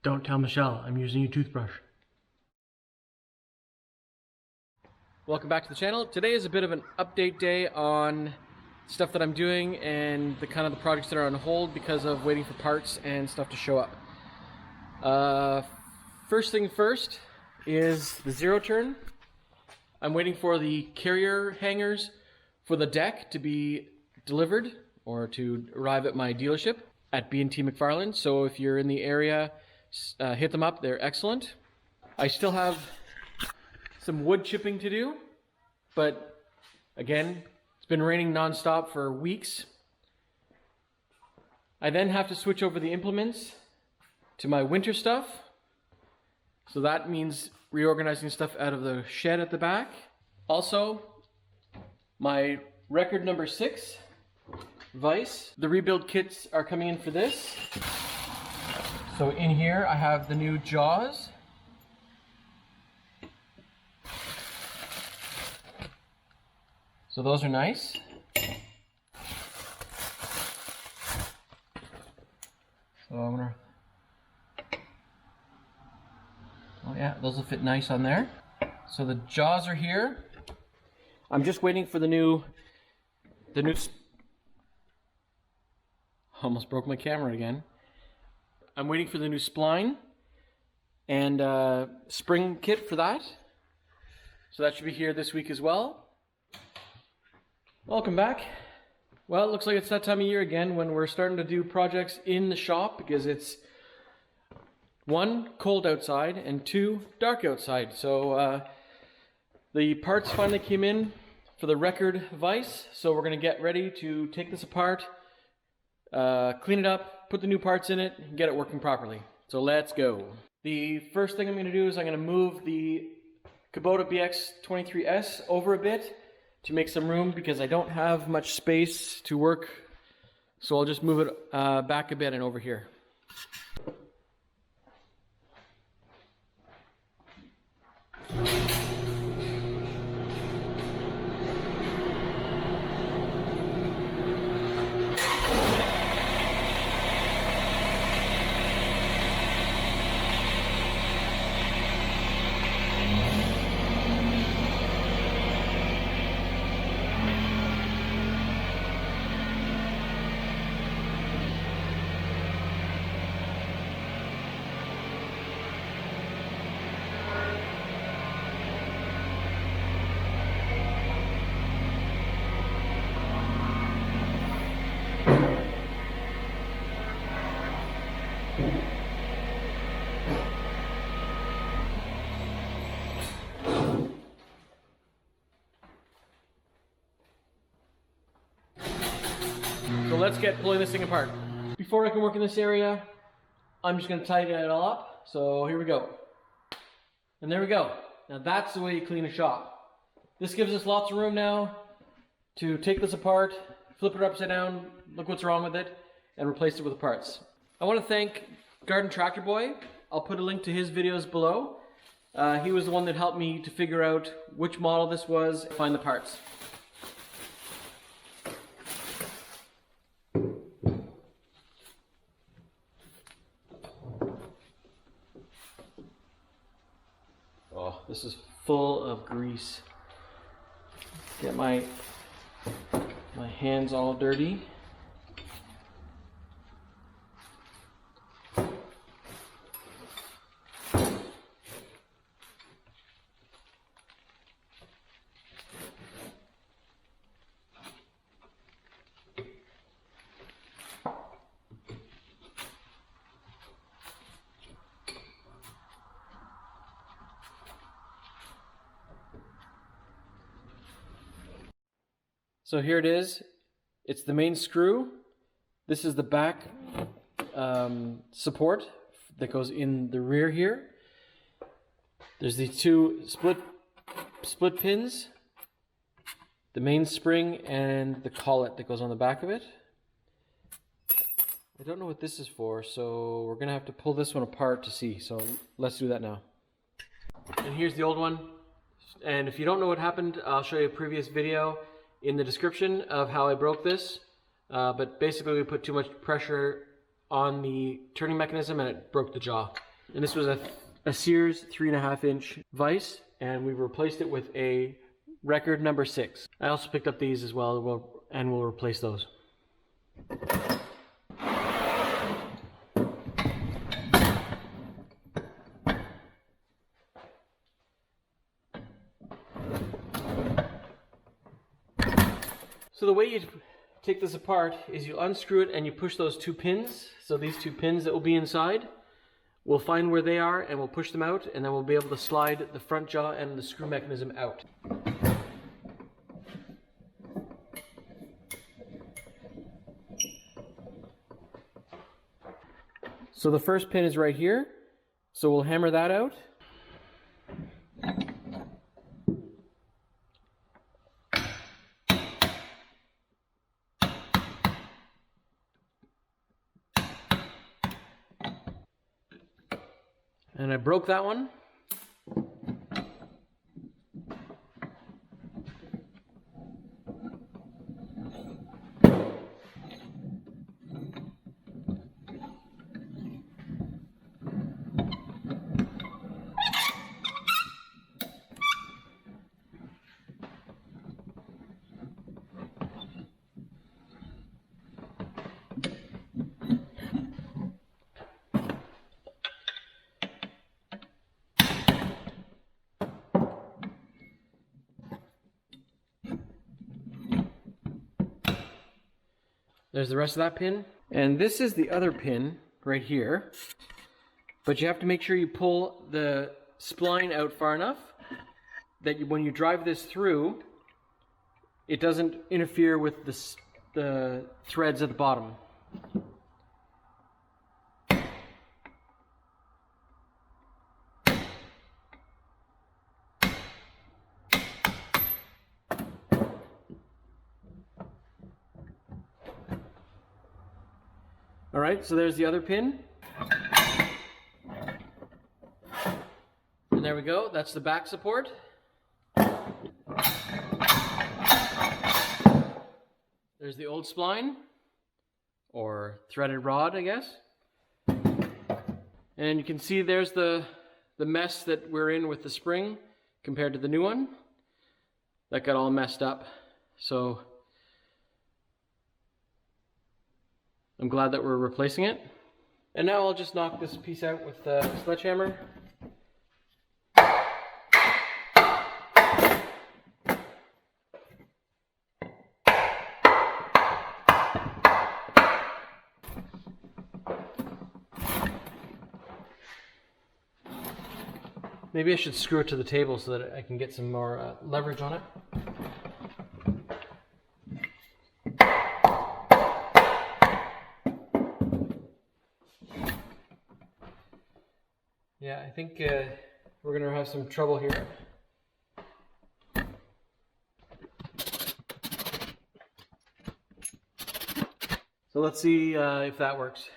Don't tell Michelle, I'm using a toothbrush. Welcome back to the channel. Today is a bit of an update day on stuff that I'm doing and the kind of the projects that are on hold because of waiting for parts and stuff to show up. First thing first is the zero turn. I'm waiting for the carrier hangers for the deck to be delivered or to arrive at my dealership at TMacFarlane. So if you're in the area, hit them up, they're excellent. I still have some wood chipping to do, but again, it's been raining non-stop for weeks. I then have to switch over the implements to my winter stuff. So that means reorganizing stuff out of the shed at the back. Also, my Record #6 Vise. The rebuild kits are coming in for this. So in here I have the new jaws. So those are nice. So I'm gonna, oh yeah, those will fit nice on there. So the jaws are here. I'm just waiting for the new, almost broke my camera again. I'm waiting for the new spline and spring kit for that. So that should be here this week as well. Welcome back. Well, it looks like it's that time of year again when we're starting to do projects in the shop because it's 1, cold outside, and 2, dark outside. So the parts finally came in for the Record Vise, so we're going to get ready to take this apart, clean it up, put the new parts in it, and get it working properly. So let's go. The first thing I'm going to do is I'm going to move the Kubota BX36s over a bit to make some room because I don't have much space to work, so I'll just move it back a bit and over here. So let's get pulling this thing apart. Before I can work in this area, I'm just going to tighten it all up. So here we go. And there we go. Now that's the way you clean a shop. This gives us lots of room now to take this apart, flip it upside down, look what's wrong with it, and replace it with the parts. I want to thank Garden Tractor Boy. I'll put a link to his videos below. He was the one that helped me to figure out which model this was, find the parts. Oh, this is full of grease. Get my hands all dirty. So here it is. It's the main screw. This is the back support that goes in the rear here. There's the two split pins, the main spring, and the collet that goes on the back of it. I don't know what this is for, so we're gonna have to pull this one apart to see. So let's do that now. And here's the old one. And if you don't know what happened, I'll show you a previous video in the description of how I broke this. But basically we put too much pressure on the turning mechanism and it broke the jaw. And this was a Sears 3.5-inch vise, and we replaced it with a Record #6. I also picked up these as well, and we'll replace those. So the way you take this apart is you unscrew it and you push those 2 pins. So these 2 pins that will be inside, we'll find where they are and we'll push them out, and then we'll be able to slide the front jaw and the screw mechanism out. So the first pin is right here, so we'll hammer that out. And I broke that one. There's the rest of that pin. And this is the other pin right here. But you have to make sure you pull the spline out far enough that when you drive this through, it doesn't interfere with the threads at the bottom. All right, so there's the other pin. And there we go, that's the back support. There's the old spline, or threaded rod, I guess. And you can see there's the mess that we're in with the spring compared to the new one. That got all messed up. So I'm glad that we're replacing it. And now I'll just knock this piece out with the sledgehammer. Maybe I should screw it to the table so that I can get some more leverage on it. Yeah, I think we're going to have some trouble here. So let's see if that works.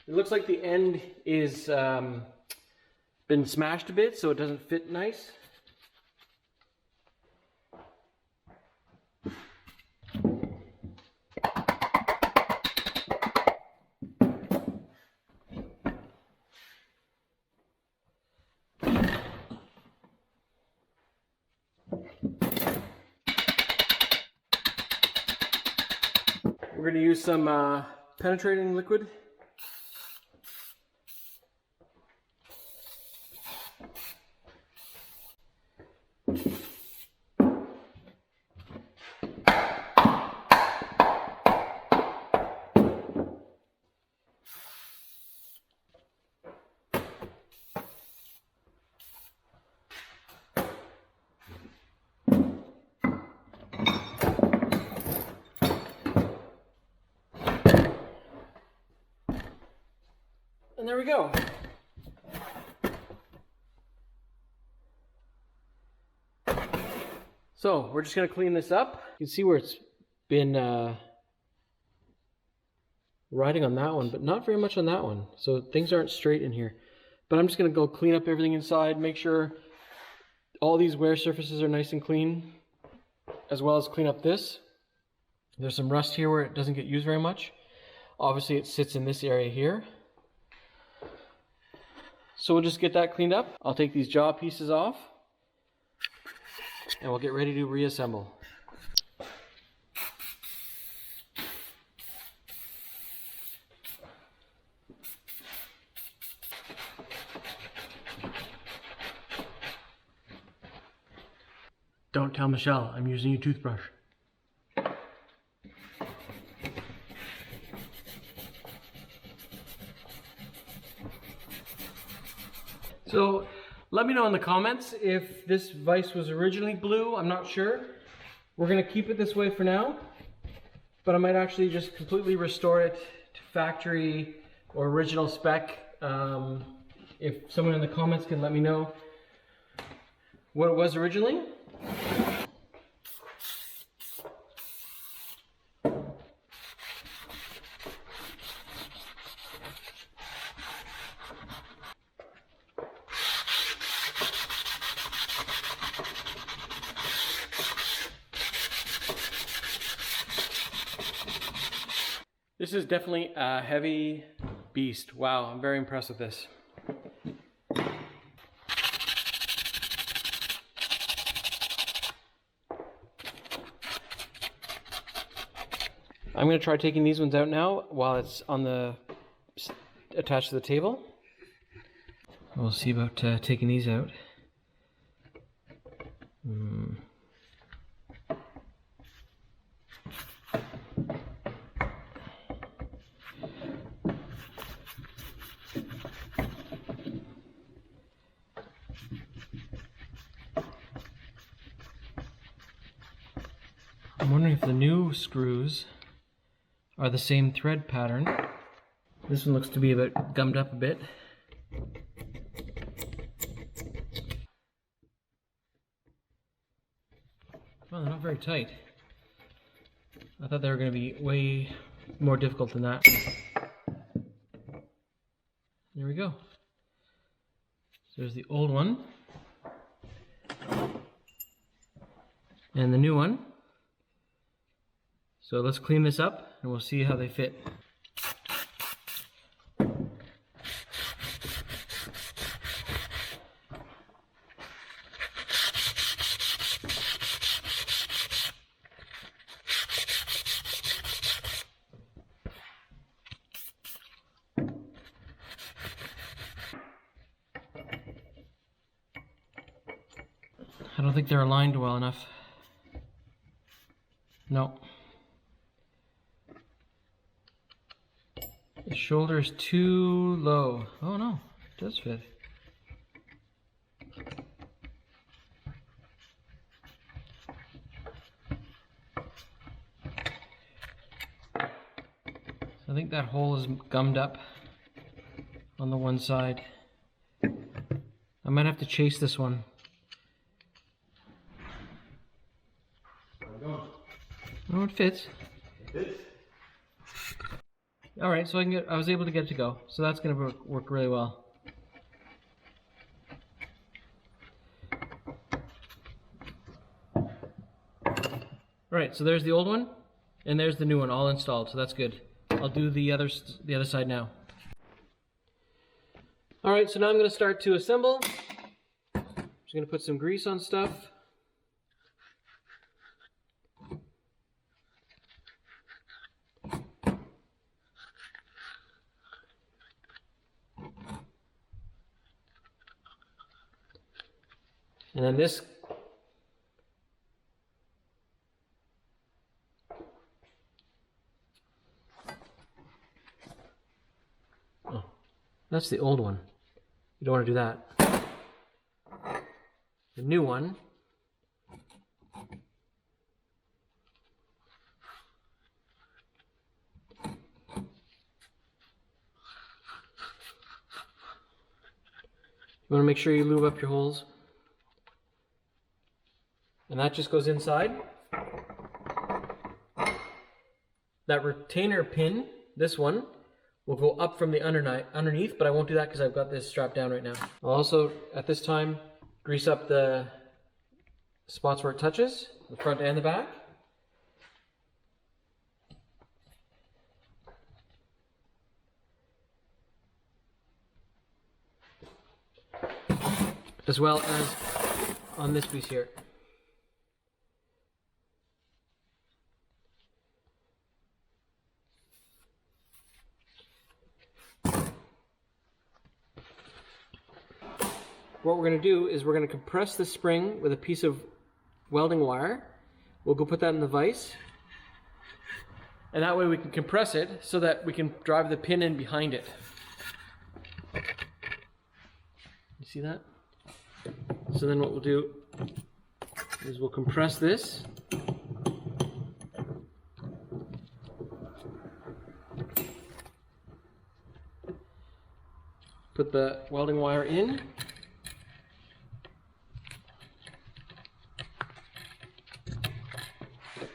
It looks like the end is been smashed a bit, so it doesn't fit nice. We're going to use some penetrating liquid. And there we go. So we're just going to clean this up. You can see where it's been riding on that one, but not very much on that one. So things aren't straight in here. But I'm just going to go clean up everything inside, make sure all these wear surfaces are nice and clean, as well as clean up this. There's some rust here where it doesn't get used very much. Obviously it sits in this area here. So we'll just get that cleaned up. I'll take these jaw pieces off and we'll get ready to reassemble. Don't tell Michelle I'm using a toothbrush. So let me know in the comments if this vise was originally blue. I'm not sure. We're going to keep it this way for now, but I might actually just completely restore it to factory or original spec. If someone in the comments can let me know what it was originally. This is definitely a heavy beast. Wow, I'm very impressed with this. I'm going to try taking these ones out now while it's on the attached to the table. We'll see about taking these out. I'm wondering if the new screws are the same thread pattern. This one looks to be a bit gummed up a bit. Well, they're not very tight. I thought they were going to be way more difficult than that. There we go. So there's the old one. And the new one. So let's clean this up and we'll see how they fit. I don't think they're aligned well enough. No. The shoulder is too low. Oh no, it does fit. I think that hole is gummed up on the one side. I might have to chase this one. Oh, it fits. It fits. All right, so I was able to get it to go. So that's going to work really well. All right, so there's the old one, and there's the new one, all installed. So that's good. I'll do the other side now. All right, so now I'm going to start to assemble. I'm just going to put some grease on stuff. And then this that's the old one. You don't want to do that. The new one you want to make sure you lube up your holes. And that just goes inside. That retainer pin, this one, will go up from the underneath, but I won't do that because I've got this strapped down right now. I'll also, at this time, grease up the spots where it touches, the front and the back. as well as on this piece here. What we're going to do is we're going to compress the spring with a piece of welding wire. We'll go put that in the vise. And that way we can compress it so that we can drive the pin in behind it. You see that? So then what we'll do is we'll compress this. Put the welding wire in.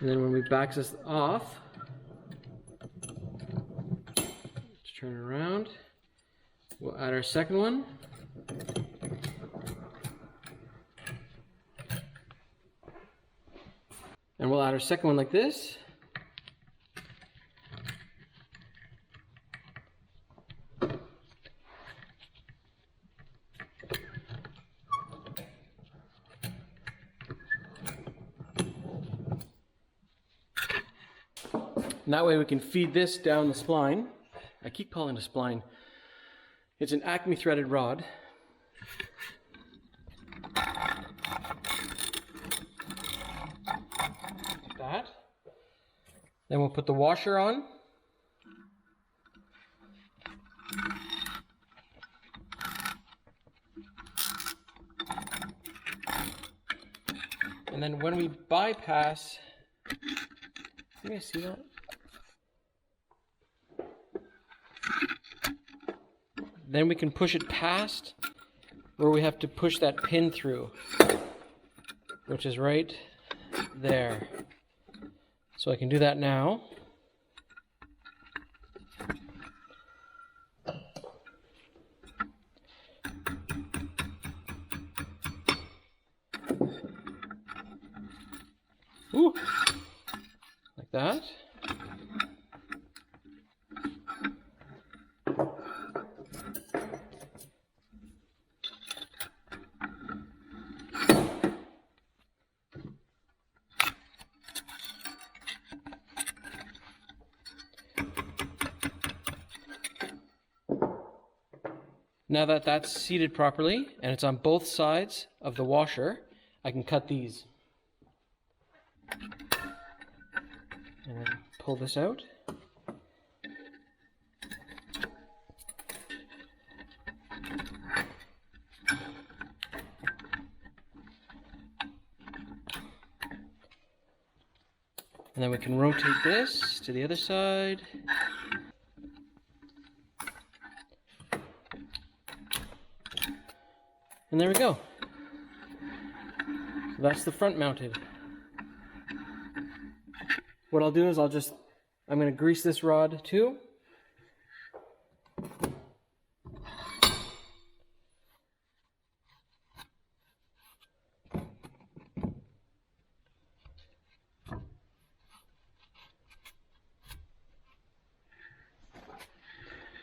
And then when we back this off, let's turn it around. We'll add our second one. And we'll add our second one like this. And that way we can feed this down the spline. I keep calling it a spline. It's an Acme threaded rod. Like that. Then we'll put the washer on. And then when we bypass, can you see that? Then we can push it past where we have to push that pin through, which is right there. So I can do that now. Ooh, like that. Now that that's seated properly and it's on both sides of the washer, I can cut these. And then pull this out. And then we can rotate this to the other side. And there we go. So that's the front mounted. What I'll do is I'm going to grease this rod too.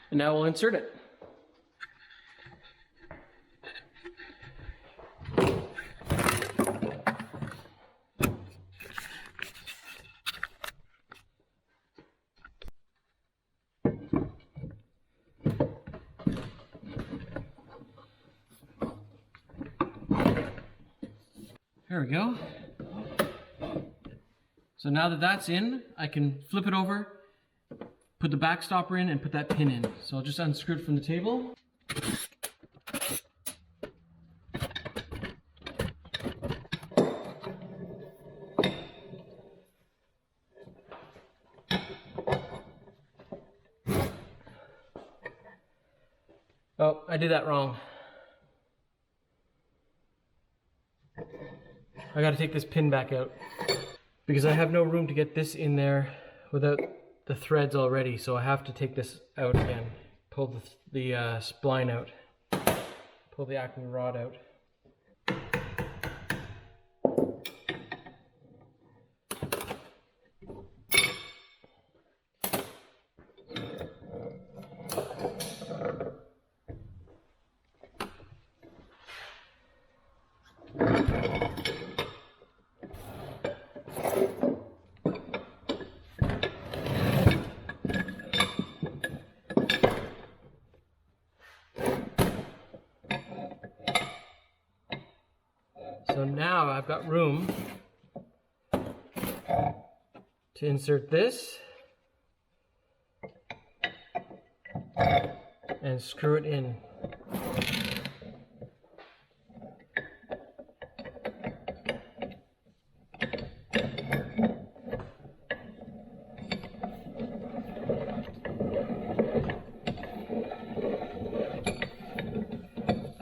And now we'll insert it. There we go. So now that that's in, I can flip it over, put the back stopper in, and put that pin in. So I'll just unscrew it from the table. Oh, I did that wrong. I gotta take this pin back out because I have no room to get this in there without the threads already, so I have to take this out again. Pull the spline out. Pull the Acme rod out. So now I've got room to insert this and screw it in.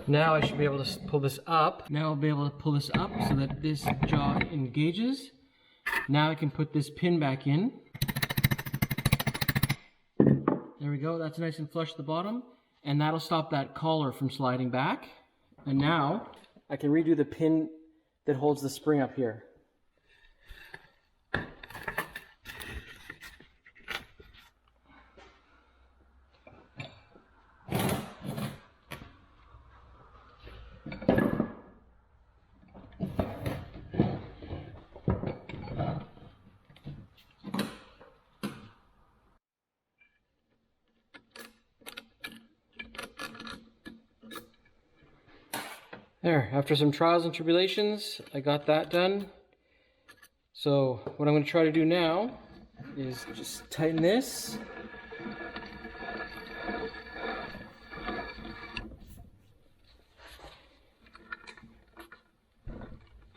Now I should be able to pull this up. Now I'll be able to pull this up so that this jaw engages. Now I can put this pin back in. There we go, that's nice and flush at the bottom. And that'll stop that collar from sliding back. And now I can redo the pin that holds the spring up here. There, after some trials and tribulations, I got that done. So what I'm going to try to do now is just tighten this.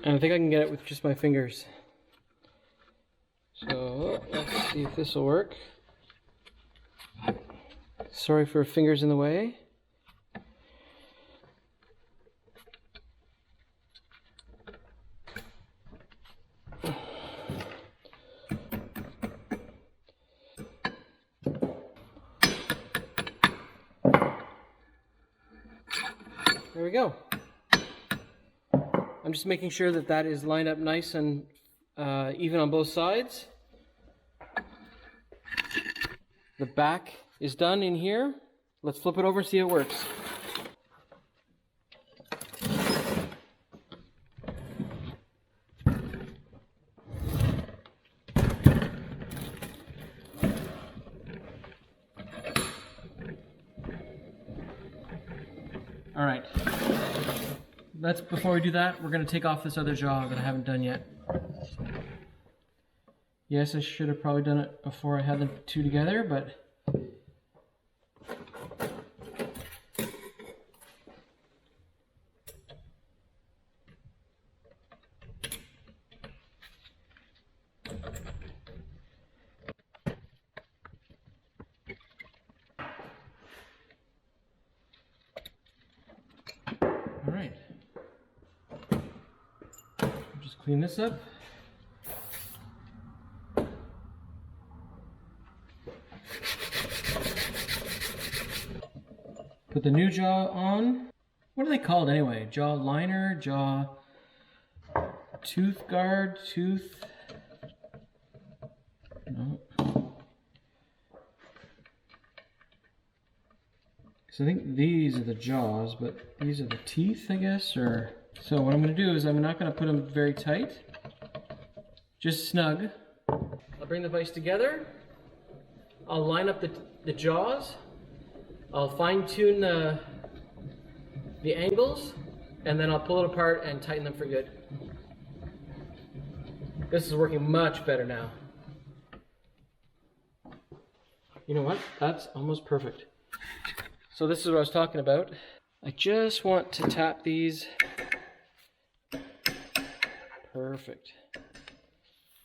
And I think I can get it with just my fingers. So let's see if this will work. Sorry for fingers in the way. There we go. I'm just making sure that that is lined up nice and even on both sides. The back is done in here. Let's flip it over and see how it works. All right. Before we do that, we're going to take off this other jaw that I haven't done yet. Yes, I should have probably done it before I had the two together, but all right. Just clean this up. Put the new jaw on. What are they called anyway? Jaw liner, jaw tooth guard, tooth. No. So I think these are the jaws, but these are the teeth, I guess, or... So what I'm going to do is I'm not going to put them very tight, just snug. I'll bring the vise together. I'll line up the jaws. I'll fine tune the angles, and then I'll pull it apart and tighten them for good. This is working much better now. You know what? That's almost perfect. So this is what I was talking about. I just want to tap these. Perfect.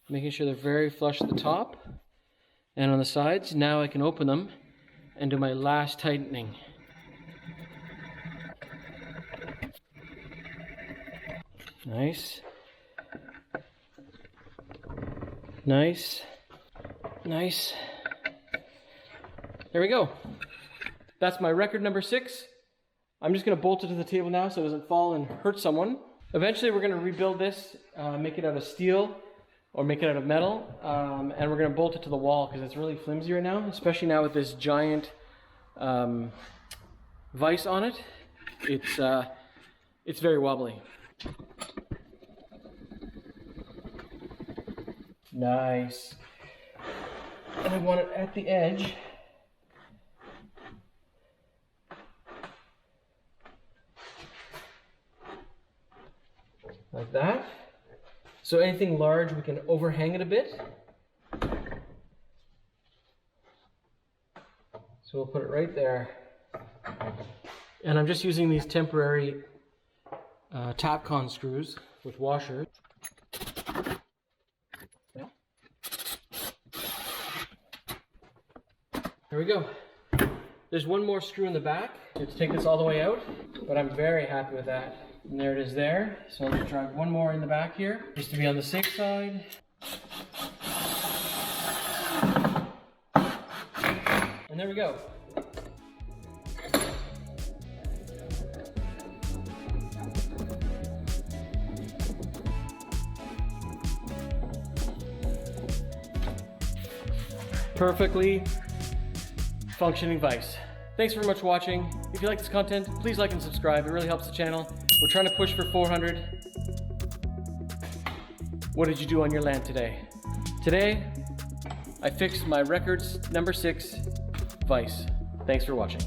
Making sure they're very flush at the top and on the sides. Now I can open them and do my last tightening. Nice. Nice. Nice. There we go. That's my record number 6. I'm just going to bolt it to the table now so it doesn't fall and hurt someone. Eventually we're going to rebuild this, make it out of steel or make it out of metal, and we're going to bolt it to the wall because it's really flimsy right now, especially now with this giant vise on it. It's very wobbly. Nice. And I want it at the edge. like that. So anything large, we can overhang it a bit. So we'll put it right there. And I'm just using these temporary Tapcon screws with washers. There we go. There's one more screw in the back to take this all the way out, but I'm very happy with that. And there it is there. So I'll try one more in the back here, just to be on the safe side. And there we go. Perfectly functioning vise. Thanks very much for watching. If you like this content, please like and subscribe. It really helps the channel. We're trying to push for 400. What did you do on your land today? Today, I fixed my Records #6 Vise. Thanks for watching.